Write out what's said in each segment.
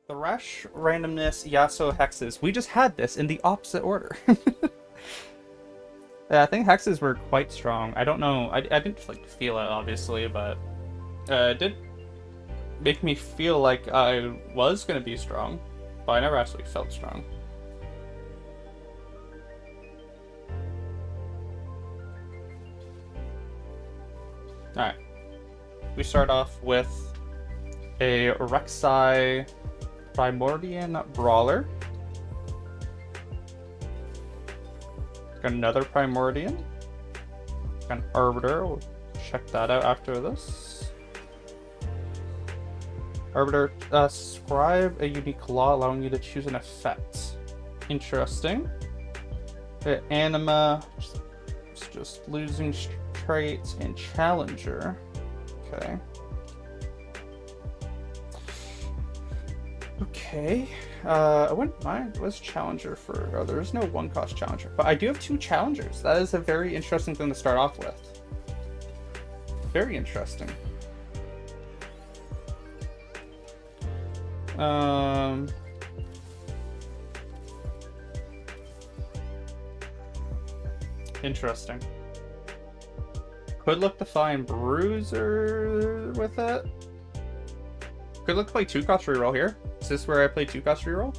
Thresh, randomness, Yasuo, hexes. We just had this in the opposite order. Yeah, I think hexes were quite strong. I don't know. I didn't like feel it obviously, but it did make me feel like I was gonna be strong, but I never actually felt strong. All right, we start off with a Rek'Sai Primordian Brawler. Got another Primordian. Got an Arbiter. We'll check that out after this. Arbiter, scribe a unique law allowing you to choose an effect. Interesting. The Anima, just losing traits, and Challenger. Okay. Okay. I wouldn't mind. What's Challenger for? Oh, there's no one-cost Challenger. But I do have 2 Challengers. That is a very interesting thing to start off with. Very interesting. Interesting. Could look to find Bruiser with it. Could look to play 2-cost reroll here. Is this where I play 2-cost reroll?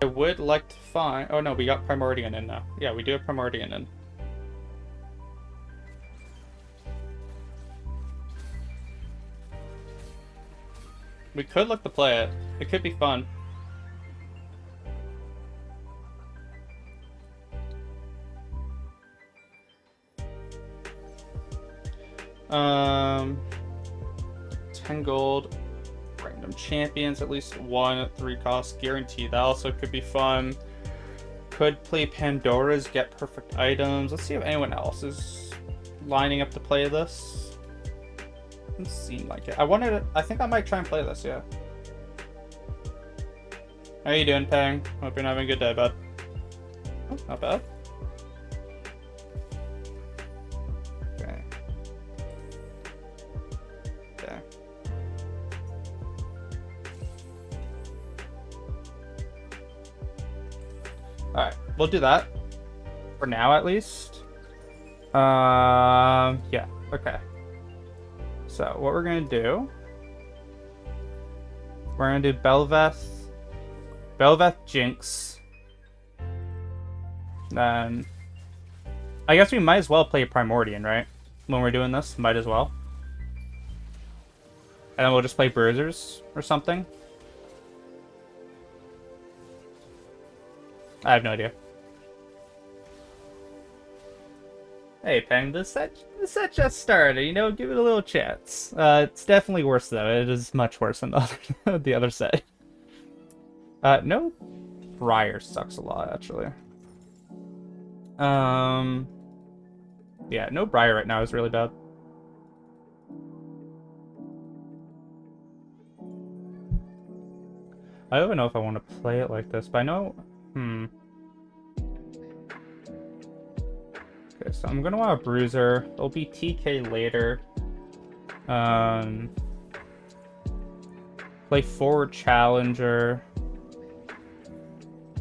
I would like to find... Oh no, we got Primordian in now. Yeah, we do have Primordian in. We could look to play it. It could be fun. Um... 10 gold, random champions, at least 1 at 3 costs, guaranteed. That also could be fun. Could play Pandora's, get perfect items. Let's see if anyone else is lining up to play this. Doesn't seem like it. I think I might try and play this, yeah. How you doing, Pang? Hope you're having a good day, bud. Oh, not bad. Okay. Okay. Alright, we'll do that. For now, at least. Yeah, okay. So, what we're gonna do... We're gonna do Bel'Veth Jinx. Then... I guess we might as well play Primordian, right? When we're doing this, might as well. And then we'll just play Bruisers or something. I have no idea. Hey, Peng, this set just started, you know, give it a little chance. It's definitely worse, though. It is much worse than the other set. No Briar sucks a lot, actually. Yeah, no Briar right now is really bad. I don't even know if I want to play it like this, but I know... Okay, so I'm gonna want a Bruiser. It'll be TK later. Play forward Challenger.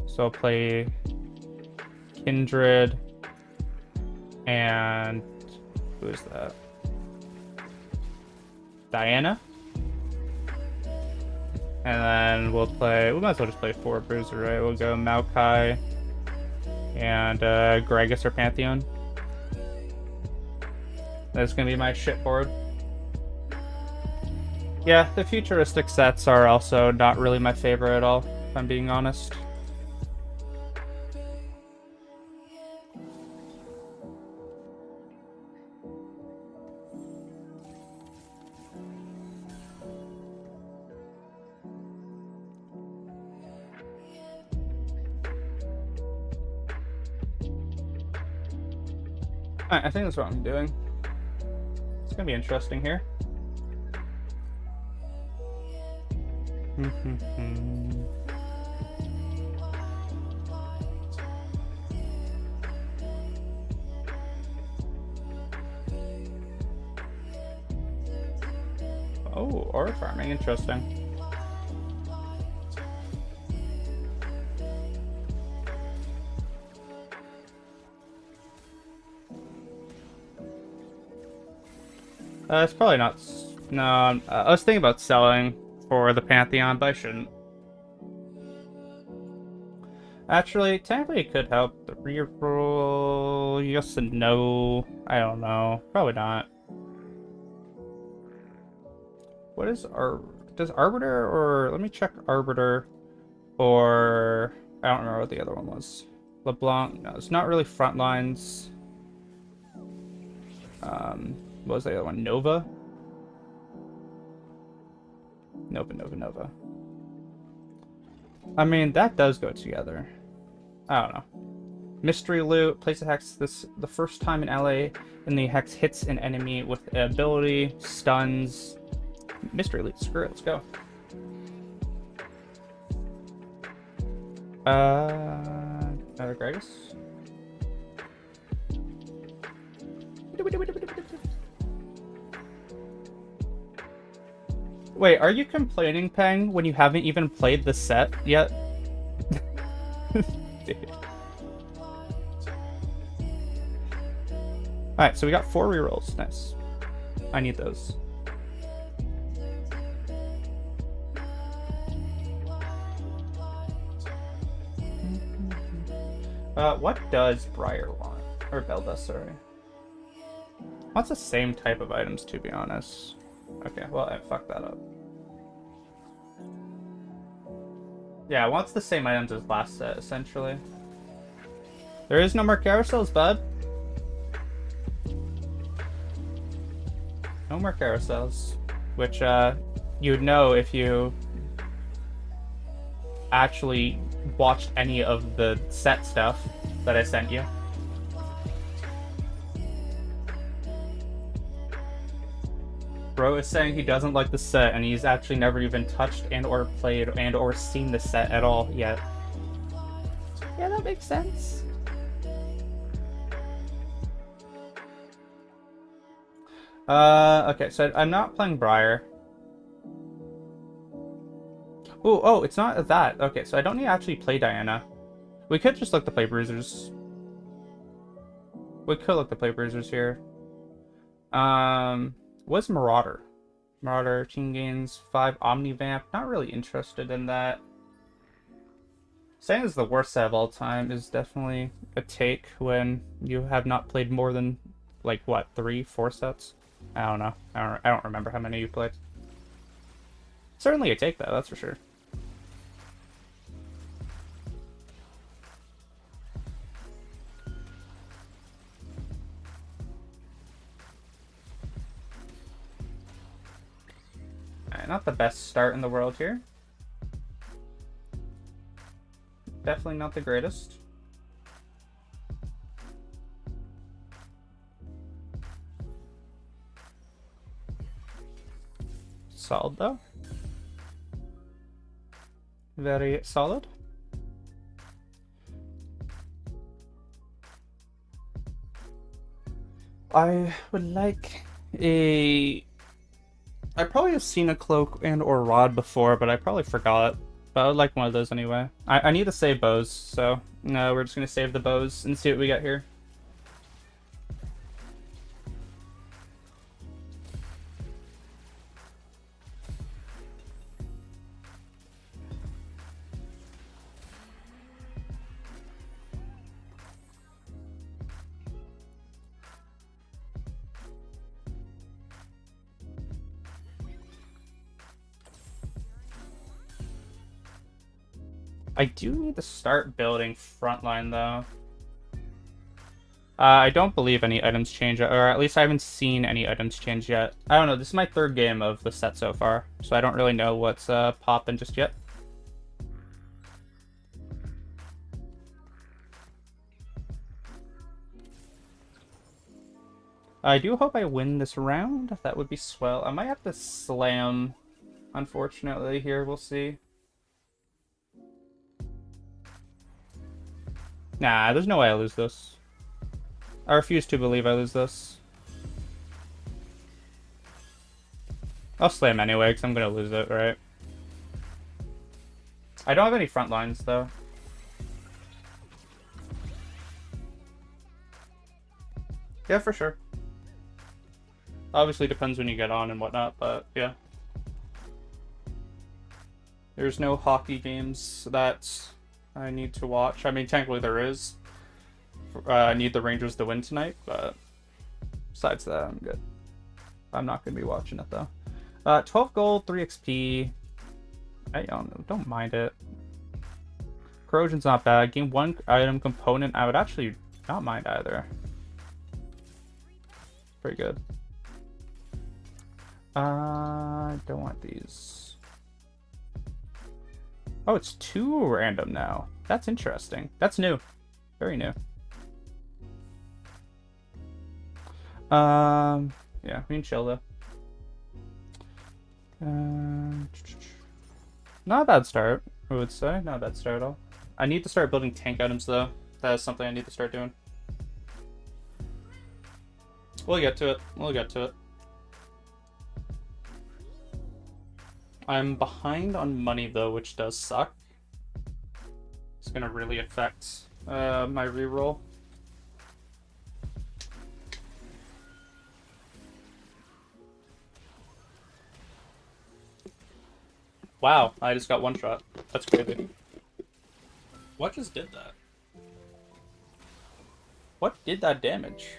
So I'll play Kindred. And who is that? Diana. And then we might as well just play forward Bruiser, right? We'll go Maokai and Gragas or Pantheon. That's gonna be my shit board. Yeah, the futuristic sets are also not really my favorite at all, if I'm being honest. Alright, I think that's what I'm doing. It's gonna be interesting here. Oh, aura farming, interesting. It's probably not. No, I was thinking about selling for the Pantheon, but I shouldn't. Actually, technically it could help. The reroll, yes and no. I don't know. Probably not. What is does Arbiter or let me check Arbiter or I don't remember what the other one was. LeBlanc. No, it's not really front lines. What was the other one? Nova? Nova. I mean, that does go together. I don't know. Mystery loot. Place a hex the first time in LA, and the hex hits an enemy with an ability, stuns. Mystery loot. Screw it. Let's go. Another Gragas. Wait, are you complaining, Peng, when you haven't even played the set yet? Alright, so we got 4 rerolls. Nice. I need those. What does Briar want? Or Belda, sorry. Wants the same type of items, to be honest. Okay, well, I fucked that up. Yeah, it wants the same items as last set, essentially. There is no more carousels, bud. No more carousels. Which, you'd know if you actually watched any of the set stuff that I sent you. Bro is saying he doesn't like the set, and he's actually never even touched and or played and or seen the set at all yet. Yeah, that makes sense. Okay, so I'm not playing Briar. Oh, it's not that. Okay, so I don't need to actually play Diana. We could just look to play Bruisers. We could look to play Bruisers here. What's Marauder? Marauder, team gains 5 Omnivamp. Not really interested in that. Saying it's the worst set of all time is definitely a take when you have not played more than, like, what, 3, 4 sets? I don't know. I don't remember how many you played. Certainly a take, though, that's for sure. Not the best start in the world here. Definitely not the greatest. Solid though. Very solid. I would like a... I probably have seen a cloak and or rod before, but I probably forgot. But I would like one of those anyway. I need to save bows, so no, we're just gonna save the bows and see what we get here. I do need to start building frontline though. I don't believe any items change, or at least I haven't seen any items change yet. I don't know, this is my 3rd game of the set so far, so I don't really know what's popping just yet. I do hope I win this round. That would be swell. I might have to slam, unfortunately, here. We'll see. Nah, there's no way I lose this. I refuse to believe I lose this. I'll slam anyway, because I'm going to lose it, right? I don't have any front lines, though. Yeah, for sure. Obviously depends when you get on and whatnot, but yeah. There's no hockey games that I need to watch. I mean, technically there is. I need the Rangers to win tonight, but besides that, I'm good. I'm not going to be watching it, though. 12 gold, 3 XP. I don't mind it. Corrosion's not bad. Gain 1 item component. I would actually not mind either. Pretty good. I don't want these. Oh, it's 2 random now. That's interesting. That's new. Very new. Yeah, we can chill though. Not a bad start, I would say. Not a bad start at all. I need to start building tank items though. That is something I need to start doing. We'll get to it. We'll get to it. I'm behind on money though, which does suck. It's gonna really affect my reroll. Wow, I just got one shot. That's crazy. What just did that? What did that damage?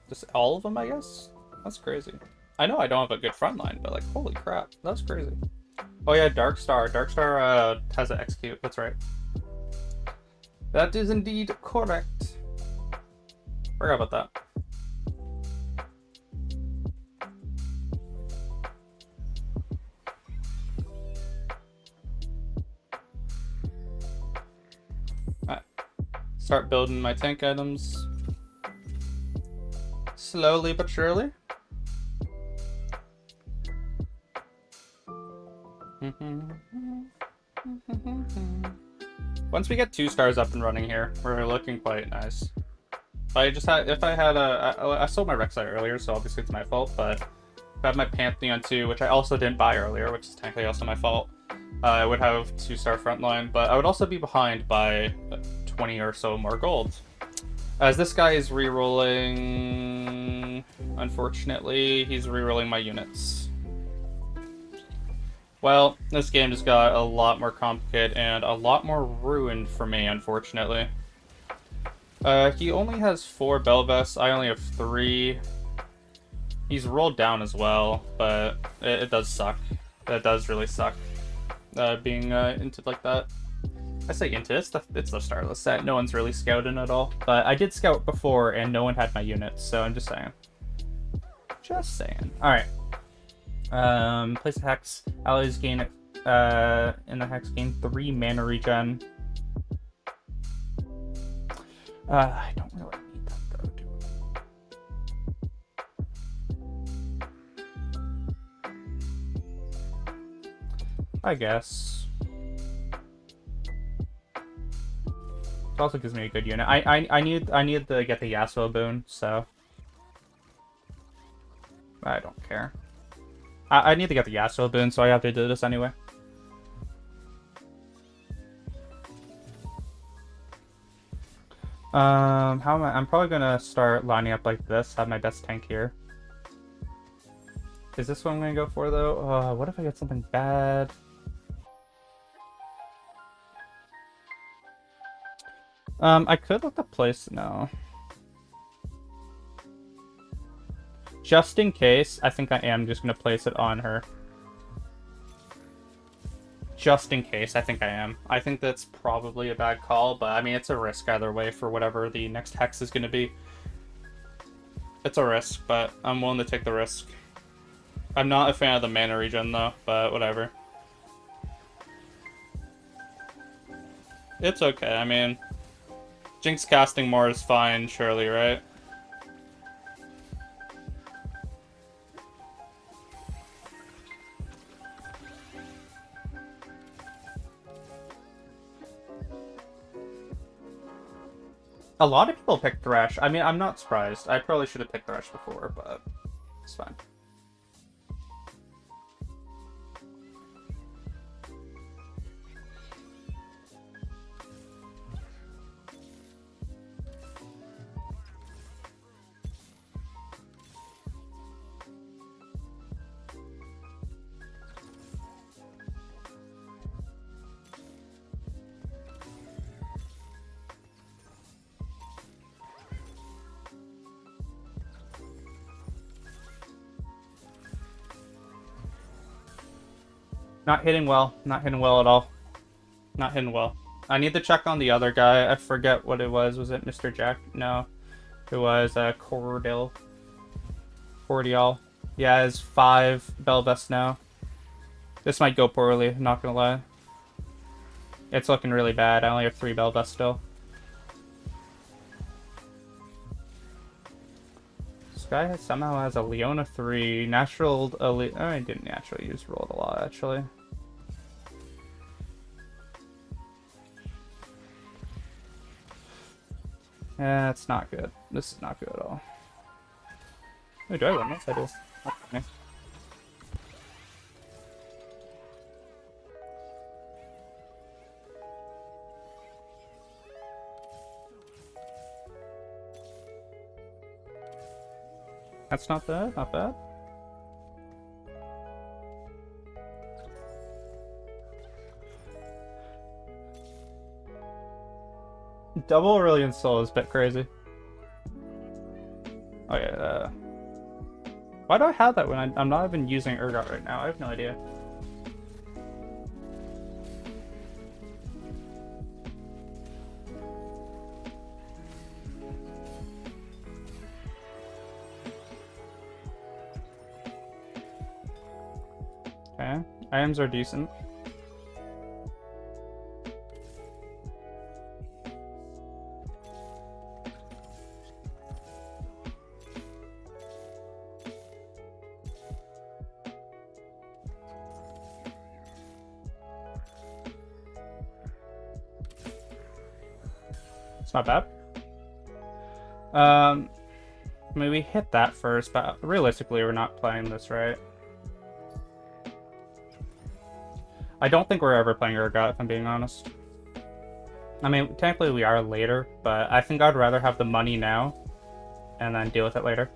Just all of them, I guess? That's crazy. I know I don't have a good front line, but like, holy crap, that's crazy. Oh yeah, Darkstar. Darkstar has an execute, that's right. That is indeed correct. Forgot about that. Alright. Start building my tank items. Slowly but surely. Once we get 2 stars up and running here, we're looking quite nice. I sold my Rek'Sai earlier, so obviously it's my fault, but if I had my Pantheon too, which I also didn't buy earlier, which is technically also my fault, I would have 2-star frontline, but I would also be behind by 20 or so more gold. As this guy is rerolling, unfortunately, he's rerolling my units. Well, this game just got a lot more complicated and a lot more ruined for me, unfortunately. He only has 4 Belvests, I only have 3. He's rolled down as well, but it does suck. It does really suck, being into like that. I say into, it's the starless set, no one's really scouting at all. But I did scout before and no one had my units, so I'm just saying. Just saying. Alright. Place a hex. Allies gain in the hex gain 3 mana regen. I don't really need that though, I guess. It also gives me a good unit. I need to get the Yasuo boon, so I don't care. I need to get the Yasuo boon, so I have to do this anyway. How am I? I'm probably gonna start lining up like this. Have my best tank here. Is this what I'm gonna go for though? What if I get something bad? I could look up place. No. Just in case, I think I am just going to place it on her. Just in case, I think I am. I think that's probably a bad call, but I mean, it's a risk either way for whatever the next hex is going to be. It's a risk, but I'm willing to take the risk. I'm not a fan of the mana regen though, but whatever. It's okay, I mean, Jinx casting more is fine, surely, right? A lot of people pick Thresh. I mean, I'm not surprised. I probably should have picked Thresh before, but it's fine. Not hitting well. Not hitting well at all. Not hitting well. I need to check on the other guy. I forget what it was. Was it Mr. Jack? No. It was Cordial. Yeah, it's 5 Belvest now. This might go poorly, not gonna lie. It's looking really bad. I only have 3 Belvest still. This guy somehow has a Leona 3. Natural elite. Oh, I didn't naturally use rolled a lot, actually. Yeah, it's not good. This is not good at all. Oh, do I win this? I do. Okay. That's not bad, not bad. Double Aurelion Soul is a bit crazy. Oh yeah, why do I have that when I'm not even using Urgot right now? I have no idea. Okay, items are decent. It's not bad. I mean, we hit that first, but realistically, we're not playing this right. I don't think we're ever playing Urgot, if I'm being honest. I mean, technically we are later, but I think I'd rather have the money now and then deal with it later.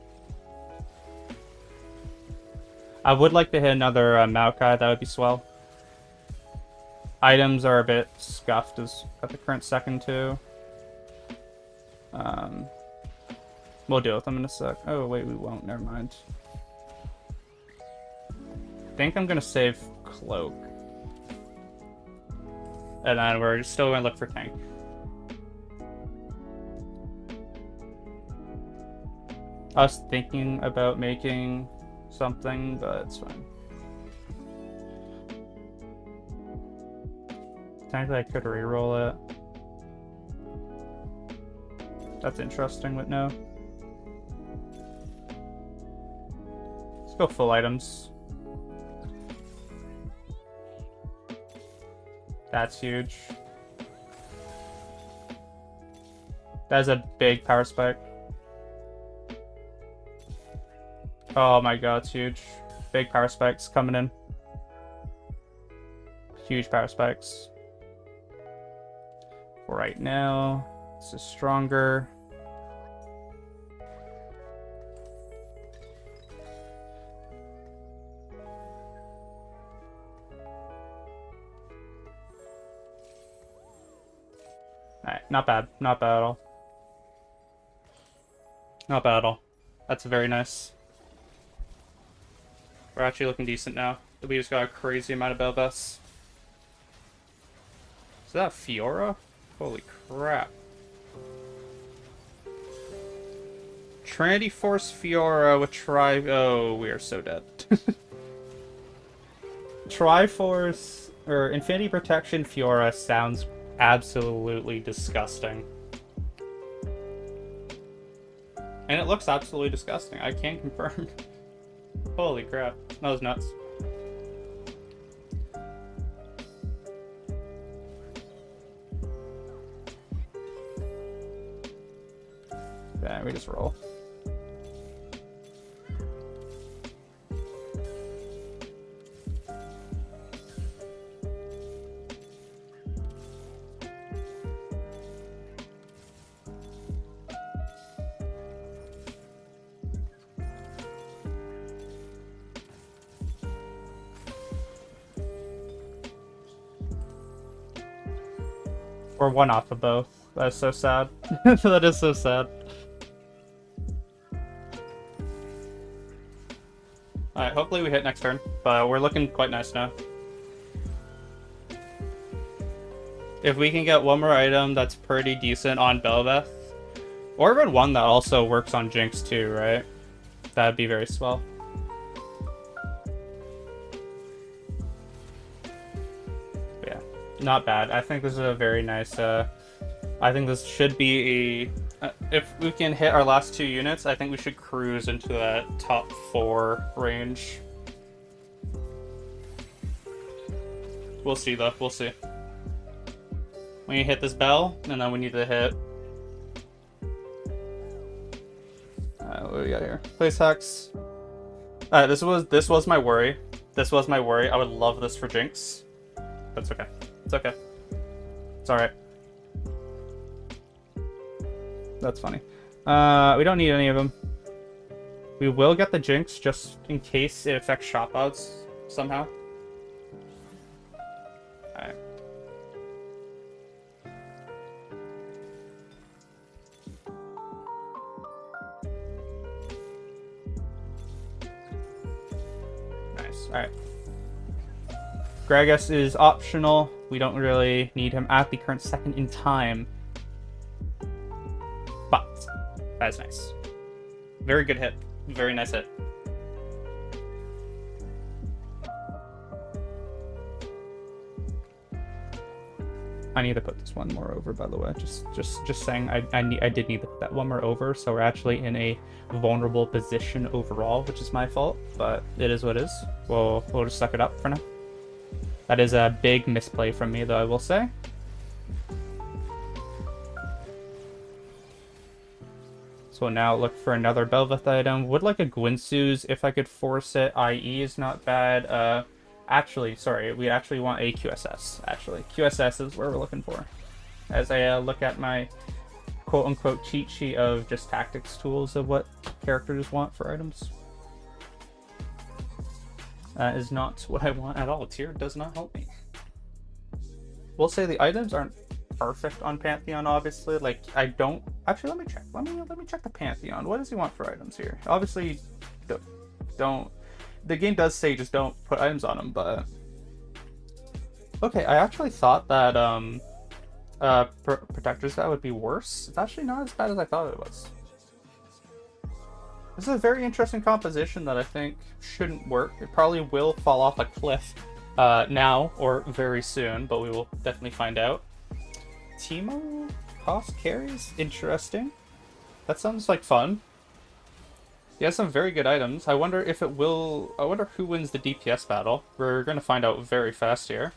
I would like to hit another Maokai, that would be swell. Items are a bit scuffed at the current second, too. We'll deal with them in a sec. Oh, wait, we won't. Never mind. I think I'm gonna save Cloak. And then we're still gonna look for tank. I was thinking about making something, but it's fine. Technically, I could reroll it. That's interesting, but no. Let's go full items. That's huge. That is a big power spike. Oh my god, it's huge. Big power spikes coming in. Huge power spikes. For right now, this is stronger. Alright, not bad. Not bad at all. Not bad at all. That's very nice. We're actually looking decent now. We just got a crazy amount of Belvest. Is that Fiora? Holy crap. Trinity Force Fiora with Oh, we are so dead. Triforce, or Infinity Protection Fiora sounds absolutely disgusting. And it looks absolutely disgusting. I can't confirm. Holy crap. That was nuts. Yeah, we just roll. We're one off of both. That's so sad. That is so sad. Alright, hopefully we hit next turn, but we're looking quite nice now. If we can get one more item that's pretty decent on Belveth, or even one that also works on Jinx too, right? That'd be very swell. Yeah, not bad. I think this is a very nice, I think this should be a... if we can hit our last 2 units, I think we should cruise into that top 4 range. We'll see, though. We'll see. We need to hit this bell, and then we need to hit... what do we got here? Place hacks. Alright, this was my worry. This was my worry. I would love this for Jinx. That's okay. It's okay. It's alright. That's funny. We don't need any of them. We will get the Jinx just in case it affects shop outs somehow. Alright. Nice. Alright. Gragas is optional. We don't really need him at the current second in time. But that is nice. Very good hit. Very nice hit. I need to put this one more over, by the way. Just saying, I did need to put that one more over, so we're actually in a vulnerable position overall, which is my fault, but it is what it is. We'll just suck it up for now. That is a big misplay from me, though, I will say. So now look for another Belveth item. Would like a Gwynsu's if I could force it. IE is not bad. Actually, sorry, we actually want a QSS. Actually, QSS is where we're looking for. As I look at my quote-unquote cheat sheet of just tactics tools of what characters want for items. That is not what I want at all. Tier does not help me. We'll say the items aren't perfect on Pantheon, obviously. Like, I don't... Actually, let me check. Let me check the Pantheon. What does he want for items here? Obviously, don't... The game does say just don't put items on him, but... Okay, I actually thought that, Protector's Vow would be worse. It's actually not as bad as I thought it was. This is a very interesting composition that I think shouldn't work. It probably will fall off a cliff now or very soon, but we will definitely find out. Teemo cost carries? Interesting. That sounds like fun. He has some very good items. I wonder if it will... I wonder who wins the DPS battle. We're going to find out very fast here.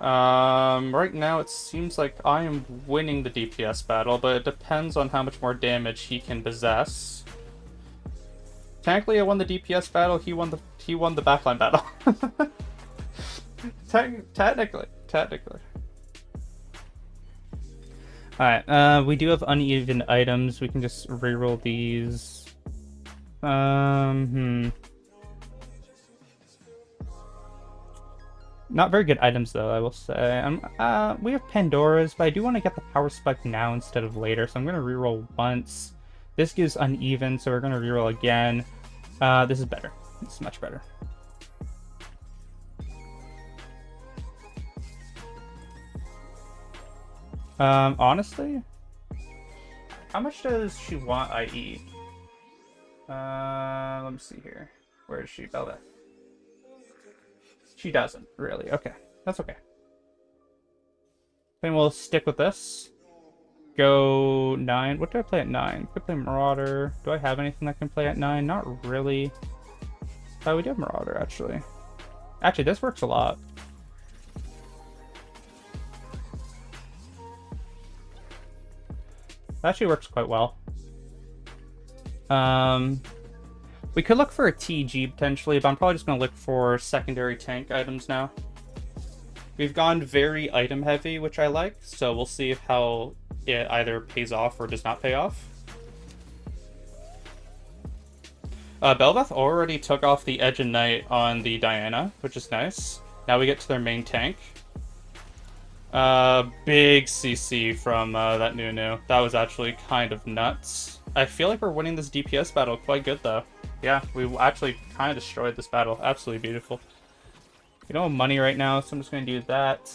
Right now it seems like I am winning the DPS battle, but it depends on how much more damage he can possess. Technically I won the DPS battle, he won the backline battle. Technically. Alright, we do have uneven items. We can just reroll these. Not very good items, though, I will say. We have Pandora's, but I do want to get the Power Spike now instead of later, so I'm going to reroll once. This gives uneven, so we're going to reroll again. This is better. This is much better. Honestly, how much does she want IE? Let me see here. Where is she? Belveth. She doesn't, really. Okay. That's okay. Then we'll stick with this. Go 9. What do I play at 9? Could play Marauder. Do I have anything that can play at 9? Not really. Oh, we do have Marauder, actually. Actually, this works a lot. That actually works quite well. We could look for a TG potentially, but I'm probably just going to look for secondary tank items now. We've gone very item heavy, which I like, so we'll see how it either pays off or does not pay off. Belveth already took off the Edge and Knight on the Diana, which is nice. Now we get to their main tank. Big CC from that Nunu. That was actually kind of nuts. I feel like we're winning this DPS battle quite good, though. Yeah, we actually kind of destroyed this battle. Absolutely beautiful. We don't have money right now, so I'm just going to do that.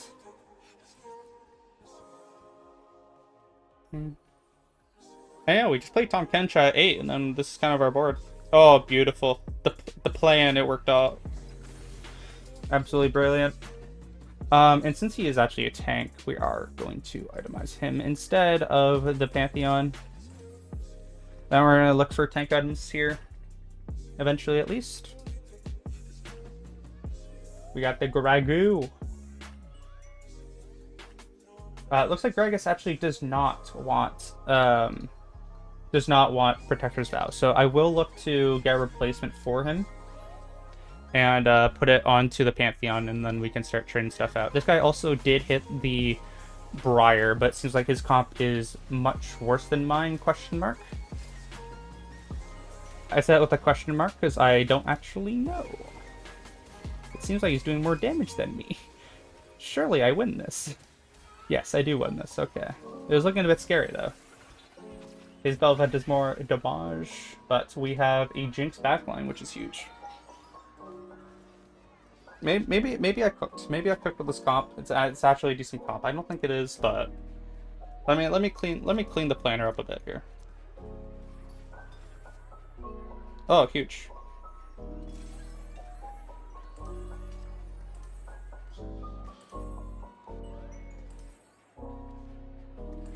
And yeah, we just played Tom Kencha at 8, and then this is kind of our board. Oh, beautiful. The plan, it worked out. Absolutely brilliant. And since he is actually a tank, we are going to itemize him instead of the Pantheon. Then we're going to look for tank items here. Eventually, at least. We got the Gragu. It looks like Gragas actually does not want Protector's Vow. So I will look to get a replacement for him and put it onto the Pantheon, and then we can start trading stuff out. This guy also did hit the Briar, but it seems like his comp is much worse than mine, question mark. I said it with a question mark because I don't actually know. It seems like he's doing more damage than me. Surely I win this. Yes, I do win this. Okay. It was looking a bit scary, though. His Bel'Veth does more damage, but we have a Jinx backline, which is huge. Maybe I cooked. Maybe I cooked with this comp. It's actually a decent comp. I don't think it is, but let me clean the planner up a bit here. Oh, huge.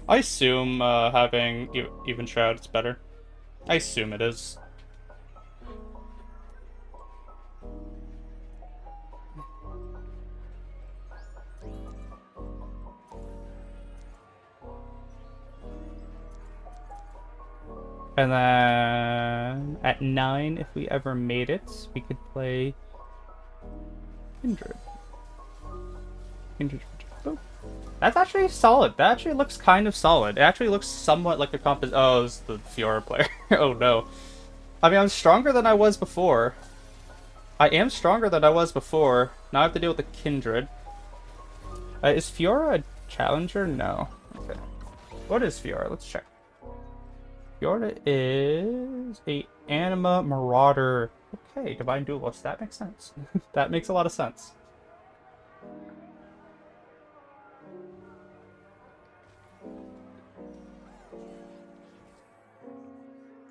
I assume having even Shroud is better. I assume it is. And then at 9, if we ever made it, we could play Kindred. Oh. That's actually solid. That actually looks kind of solid. It actually looks somewhat like a Oh, it's the Fiora player. Oh no. I mean, I'm stronger than I was before. I am stronger than I was before. Now I have to deal with the Kindred. Is Fiora a challenger? No. Okay. What is Fiora? Let's check. Fiora is a Anima Marauder. Okay, Divine Duelist. That makes sense. That makes a lot of sense.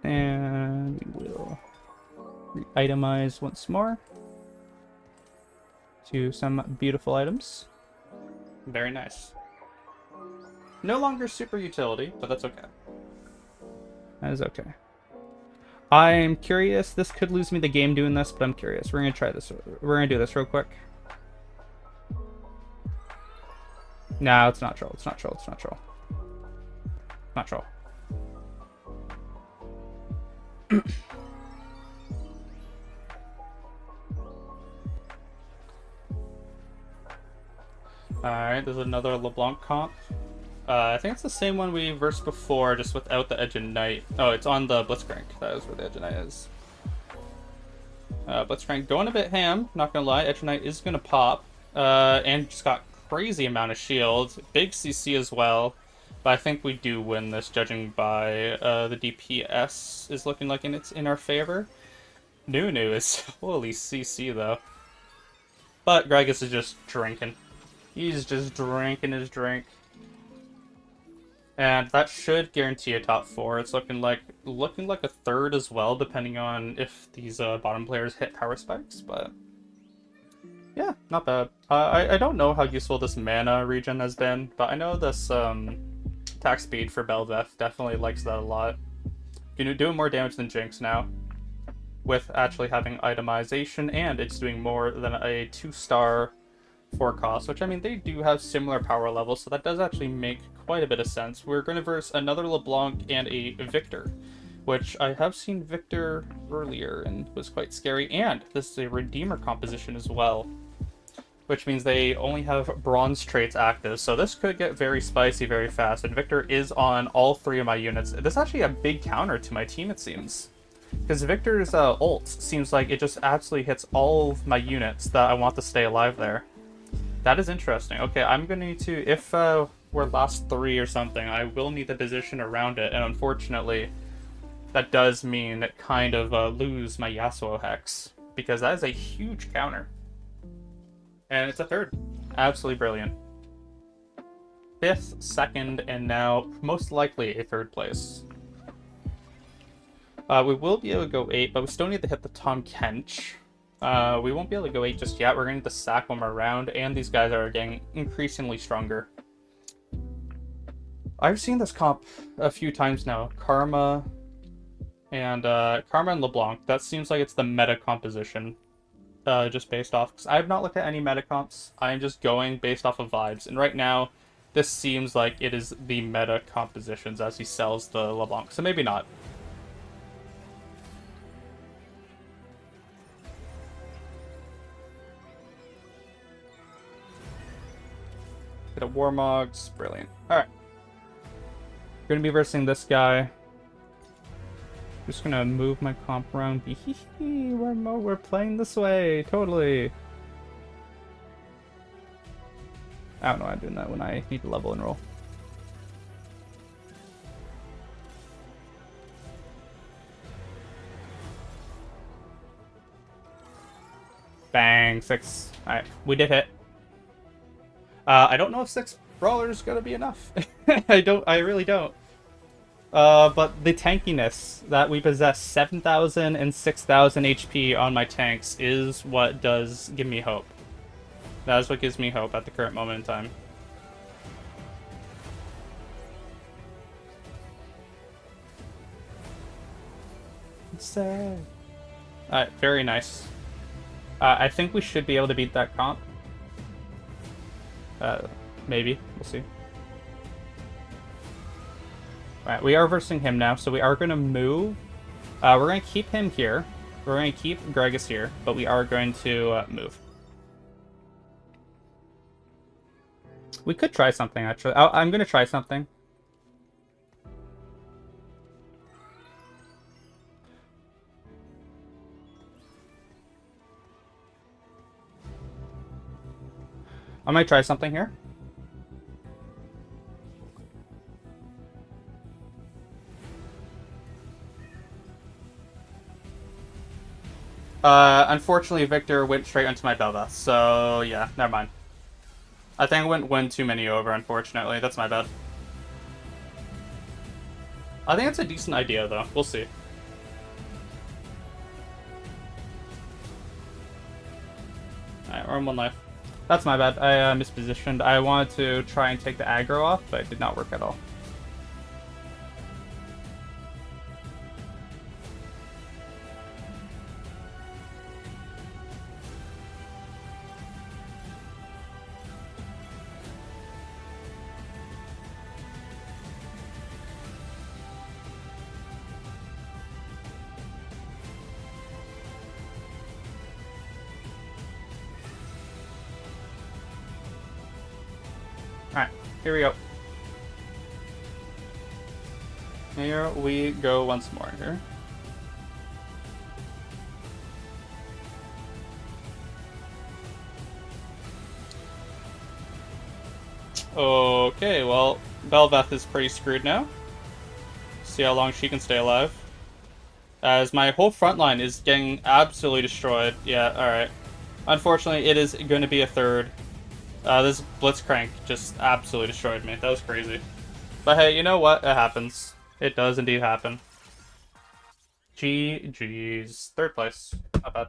And we will re-itemize once more to some beautiful items. Very nice. No longer super utility, but that's okay. That is okay. I'm curious. This could lose me the game doing this, but I'm curious. We're gonna try this. We're gonna do this real quick. No, it's not troll. It's not troll. It's not troll. Not troll. Alright, there's another LeBlanc comp. I think it's the same one we versed before, just without the Edge of Night. Oh, it's on the Blitzcrank. That is where the Edge of Night is. Blitzcrank going a bit ham, not gonna lie. Edge of Night is gonna pop. And just got crazy amount of shields. Big CC as well. But I think we do win this, judging by the DPS is looking like it's in our favor. Nunu is holy CC though. But Gragas is just drinking. He's just drinking his drink. And that should guarantee a top 4. It's looking like a third as well, depending on if these bottom players hit power spikes. But yeah, not bad. I don't know how useful this mana regen has been, but I know this attack speed for Bel'Veth definitely likes that a lot. You're doing more damage than Jinx now, with actually having itemization, and it's doing more than a 2-star 4 cost, which I mean they do have similar power levels, so that does actually make quite a bit of sense. We're going to verse another LeBlanc and a Victor, which I have seen Victor earlier and was quite scary, and this is a Redeemer composition as well, which means they only have bronze traits active, so this could get very spicy very fast, and Victor is on all 3 of my units. This is actually a big counter to my team, it seems, because Victor's ult seems like it just absolutely hits all of my units that I want to stay alive there. That is interesting. Okay, I'm going to need to, if we're last 3 or something, I will need the position around it, and unfortunately, that does mean it kind of lose my Yasuo Hex, because that is a huge counter. And it's a third. Absolutely brilliant. 5th, 2nd, and now most likely a 3rd place. We will be able to go 8, but we still need to hit the Tom Kench. We won't be able to go 8 just yet. We're going to need to sack one more round, and these guys are getting increasingly stronger. I've seen this comp a few times now. Karma and LeBlanc. That seems like it's the meta composition, just based off. Because I have not looked at any meta comps. I'm just going based off of vibes. And right now, this seems like it is the meta compositions as he sells the LeBlanc. So maybe not. Get a Warmogs. Brilliant. Alright. We're going to be versing this guy. Just going to move my comp around. We're playing this way. Totally. I don't know why I'm doing that when I need to level and roll. Bang. 6. Alright. We did hit. I don't know if 6 brawlers is gonna be enough. I really don't. But the tankiness that we possess, 7,000 and 6,000 HP on my tanks, is what does give me hope. That is what gives me hope at the current moment in time. It's sad. Alright, very nice. I think we should be able to beat that comp. Maybe. We'll see. Alright, we are versing him now, so we are going to move. We're going to keep him here. We're going to keep Gregus here, but we are going to move. We could try something, actually. I'm going to try something. I might try something here. Unfortunately, Victor went straight into my Belva, so yeah, never mind. I think I went one too many over, unfortunately. That's my bad. I think it's a decent idea, though. We'll see. Alright, we're on 1 life. That's my bad. I mispositioned. I wanted to try and take the aggro off, but it did not work at all. Alright, here we go. Here we go once more here. Okay, well, Belveth is pretty screwed now. See how long she can stay alive. As my whole front line is getting absolutely destroyed. Yeah, alright. Unfortunately, it is going to be a 3rd. This Blitzcrank just absolutely destroyed me. That was crazy. But hey, you know what? It happens. It does indeed happen. GG's. 3rd place. Not bad.